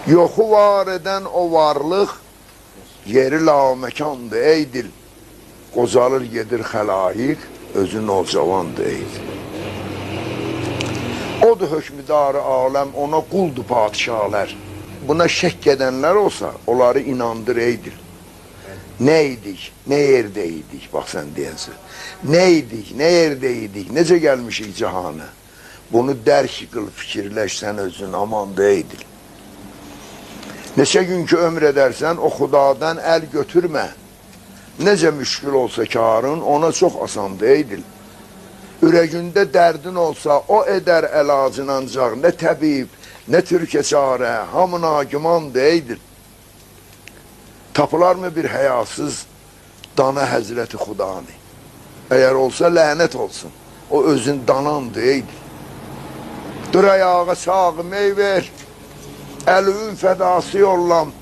Yoxu var edən o varlıq, yeri laməkandır ey dil. Qocalır gedir xəlayiq, özü nolcavandır ey dil. Odur hökmüdarı aləm, ona quldur padişahlar. Buna şək edənlər olsa, onları inandır ey dil. Nə idik, nə yerdəydik, bax sən deyənsə. Nə idik, nə yerdəydik, necə gəlmişik cahana. Bunu dərk qıl, fikirləşsən özün, amandır ey dil. Neçə gün ki ömr edərsən, o xudadan əl götürmə. Necə müşkül olsa karın, ona çox asandır ey dil. Ürəyində dərdin olsa, o edər əlacın ancaq, nə təbib, nə türkə çarə, hamına gümandır ey dil. Tapılarmı bir həyasız dana Həzrəti Xudanı? Əgər olsa lənət olsun, o özün danandır ey dil. Dur ayağa sağım ey ver, əlüvün fədası yollam,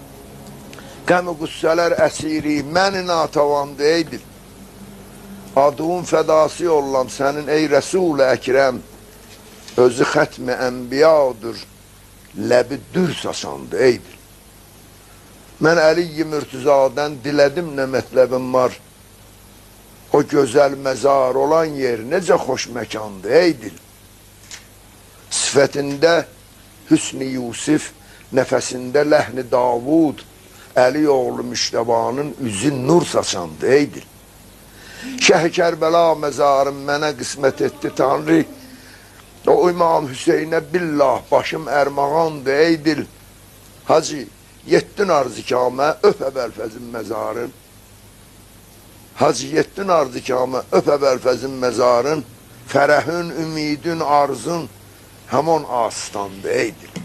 qəmi qüssələr əsiri, məni natavandır ey dil. Adığın fədası yollam sənin ey Rəsul-i Əkrəm, özü xətmi ənbiyadır, ləbi dür sasandır ey dil. Mən Əli-i Mürtüzadən dilədim nə mətləbim var, o gözəl məzar olan yer necə xoş məkandır ey dil. Sifətində Hüsn-i Yusif, nəfəsində ləhni Davud, Əli oğlu Müştəbanın üzü nur saçandı ey dil. Şəh-i Kərbəla məzarım mənə qismət etdi Tanrı, o İmam Hüseynə billah başım ərmağandı ey dil. Hacı, yetdin arzikamə, öp əbəlfəzin məzarın. Hacı, yetdin arzikamə, öp əbəlfəzin məzarın, fərəhün, ümidin, arzun, həmon asıstandı ey dil.